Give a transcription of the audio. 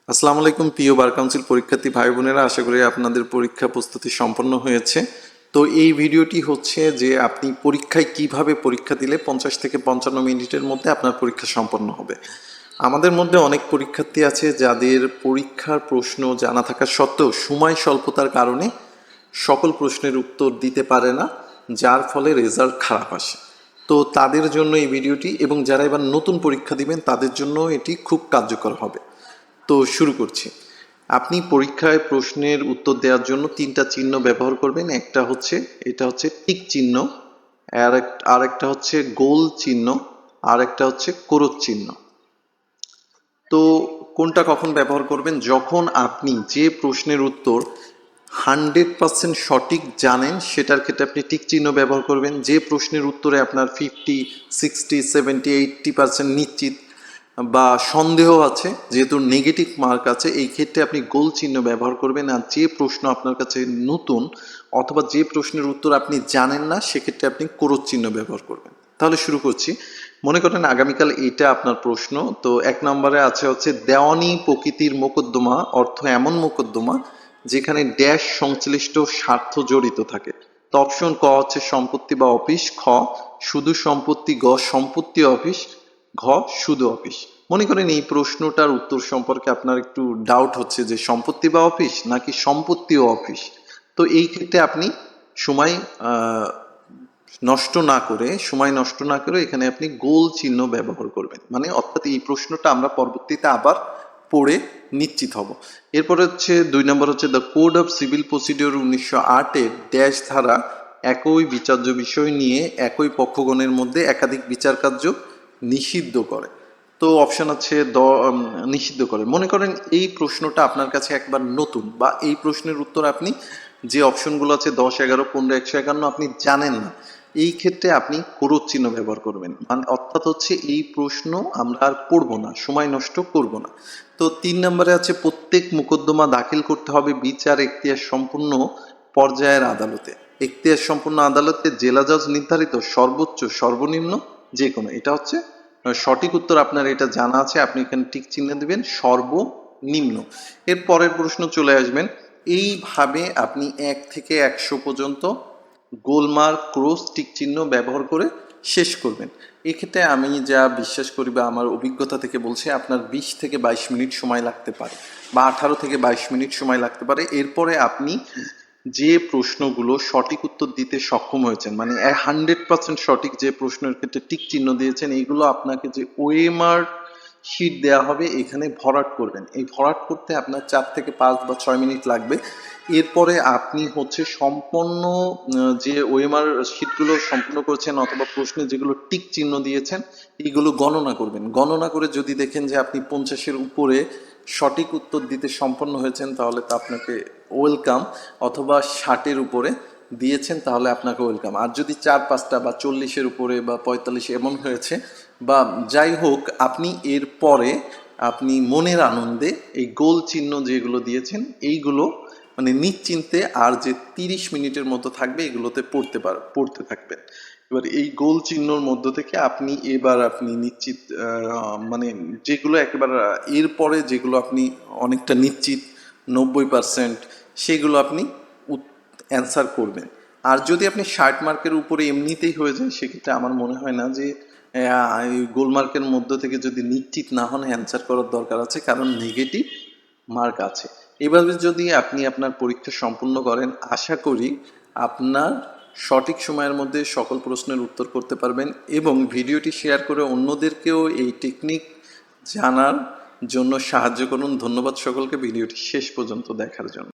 আসসালামু আলাইকুম প্রিয় বার কাউন্সিল পরীক্ষার্থী ভাই বোনেরা, আশা করি আপনাদের পরীক্ষা প্রস্তুতি সম্পন্ন হয়েছে। তো এই ভিডিওটি হচ্ছে যে আপনি পরীক্ষায় কিভাবে পরীক্ষা দিলে 50 থেকে 55 মিনিটের মধ্যে আপনার পরীক্ষা সম্পন্ন হবে। আমাদের মধ্যে অনেক পরীক্ষার্থী আছে যাদের পরীক্ষার প্রশ্ন জানা থাকা সত্ত্বেও সময় স্বল্পতার কারণে সকল প্রশ্নের উত্তর দিতে পারে না, যার ফলে রেজাল্ট খারাপ আসে। তো তাদের জন্য এই ভিডিওটি, এবং যারা এবার নতুন পরীক্ষা দিবেন তাদের জন্য এটি খুব কার্যকর হবে। তো শুরু করছি। আপনি পরীক্ষায় প্রশ্নের উত্তর দেওয়ার জন্য তিনটা চিহ্ন ব্যবহার করবেন। এটা হচ্ছে টিক চিহ্ন, আর একটা হচ্ছে গোল চিহ্ন, আর একটা হচ্ছে কোরচ চিহ্ন। তো কোনটা কখন ব্যবহার করবেন? যখন আপনি যে প্রশ্নের উত্তর 100% সঠিক জানেন সেটার ক্ষেত্রে আপনি টিক চিহ্ন ব্যবহার করবেন। যে প্রশ্নের উত্তরে আপনার 50, 60, 70, 80% নিশ্চিত বা সন্দেহ আছে, যেহেতু নেগেটিভ মার্ক আছে, এই ক্ষেত্রে আপনি গোল চিহ্ন ব্যবহার করবেন। আর যে প্রশ্ন আপনার কাছে নতুন অথবা যে প্রশ্নের উত্তর আপনি জানেন না, সেক্ষেত্রে আপনি কোরচ চিহ্ন ব্যবহার করবেন। তাহলে শুরু করছি। মনে করেন আগামীকাল এটা আপনার প্রশ্ন। তো 1 নম্বরে হচ্ছে দেওয়ানি প্রকৃতির মোকদ্দমা অর্থ এমন মোকদ্দমা যেখানে ড্যাশ সংশ্লিষ্ট স্বার্থ জড়িত থাকে। তো অপশন ক হচ্ছে সম্পত্তি বা অফিস, খ শুধু সম্পত্তি, গ সম্পত্তি অফিস, ঘ শুধু অফিস। মনে করেন এই প্রশ্নটার উত্তর সম্পর্কে আপনার একটু ডাউট হচ্ছে যে সম্পত্তি বা অফিস নাকি সম্পত্তি ও অফিস। তো এই ক্ষেত্রে আপনি সময় নষ্ট না করে এখানে আপনি গোল চিহ্ন ব্যবহার করবেন, মানে অর্থাৎ এই প্রশ্নটা আমরা পরবর্তীতে আবার পড়ে নিশ্চিত হব। এরপরে হচ্ছে 2 নম্বর হচ্ছে the code of civil procedure 1908-এর ড্যাশ ধারা একই বিচার্য বিষয় নিয়ে একই পক্ষগণের মধ্যে একাধিক বিচার কার্য নিষিদ্ধ করে। তো অপশন আছে নিষিদ্ধ করে। মনে করেন এই প্রশ্নটা আপনার কাছে একবার নতুন, বা এই প্রশ্নের উত্তর আপনি যে অপশনগুলো আছে 10, 11, 15, 151 আপনি জানেন না, এই ক্ষেত্রে আপনি কোরচ চিহ্ন ব্যবহার করবেন। মানে অর্থাৎ হচ্ছে এই প্রশ্ন আমরা আর পড়বো না, সময় নষ্ট করব না। তো 3 নম্বরে আছে প্রত্যেক মোকদ্দমা দাখিল করতে হবে বিচার এখতিয়ার সম্পূর্ণ পর্যায়ের আদালতে। এখতিয়ার সম্পূর্ণ আদালতে জেলা জজ নির্ধারিত সর্বোচ্চ সর্বনিম্ন যে কোনো। এটা হচ্ছে সঠিক উত্তর। আপনার এটা জানা আছে, আপনি এখানে টিক চিহ্ন দিবেন সর্বনিম্ন। এর পরের প্রশ্ন চলে আসবেন। এইভাবে আপনি 1 থেকে 100 পর্যন্ত গোলমার্ক, ক্রস, টিক চিহ্ন ব্যবহার করে শেষ করবেন। এক্ষেত্রে আমি যা বিশ্বাস করি বা আমার অভিজ্ঞতা থেকে বলছি, আপনার 20 থেকে 22 মিনিট সময় লাগতে পারে, বা 18 থেকে 22 মিনিট সময় লাগতে পারে। এরপরে আপনি যে প্রশ্নগুলো সঠিক উত্তর দিতে সক্ষম হয়েছেন, মানে 100% সঠিক যে প্রশ্নের ক্ষেত্রে টিক চিহ্ন দিয়েছেন, এইগুলো আপনাকে যে ওএমআর শিট দেওয়া হবে এখানে ভরাট করবেন। এই ভরাট করতে আপনার 4 থেকে 5 বা 6 মিনিট লাগবে। এরপরে আপনি হচ্ছে সম্পন্ন যে ওএমআর শিটগুলো সম্পূর্ণ করেছেন অথবা প্রশ্নে যেগুলো টিক চিহ্ন দিয়েছেন, এইগুলো গণনা করবেন। গণনা করে যদি দেখেন যে আপনি 50-এর উপরে সঠিক উত্তর দিতে সম্পন্ন হয়েছেন, তাহলে তো আপনাকে ওয়েলকাম, অথবা 60-এর উপরে দিয়েছেন তাহলে আপনাকে ওয়েলকাম। আর যদি 4-5টা বা 40-এর উপরে বা 45 এমন হয়েছে, বা যাই হোক, আপনি এরপরে আপনি মনের আনন্দে এই গোল চিহ্ন যেগুলো দিয়েছেন এইগুলো মানে নিশ্চিন্তে আর যে 30 মিনিটের মতো থাকবে এগুলোতে পড়তে থাকবেন। এবার এই গোল চিহ্নর মধ্য থেকে আপনি নিশ্চিত, মানে যেগুলো একেবারে এরপরে যেগুলো আপনি অনেকটা নিশ্চিত 90%, সেগুলো আপনি অ্যান্সার করবেন। আর যদি আপনি 60 মার্কের উপরে এমনিতেই হয়ে যায়, সেক্ষেত্রে আমার মনে হয় না যে গোল মার্কের মধ্য থেকে যদি নিশ্চিত না হন অ্যান্সার করার দরকার আছে, কারণ নেগেটিভ মার্ক আছে। এভাবে যদি আপনি আপনার পরীক্ষা সম্পূর্ণ করেন, আশা করি আপনার সঠিক সময়ের মধ্যে সকল প্রশ্নের উত্তর করতে পারবেন। এবং ভিডিওটি শেয়ার করে অন্যদেরকেও এই টেকনিক জানার জন্য সাহায্য করুন। ধন্যবাদ সকলকে ভিডিওটি শেষ পর্যন্ত দেখার জন্য।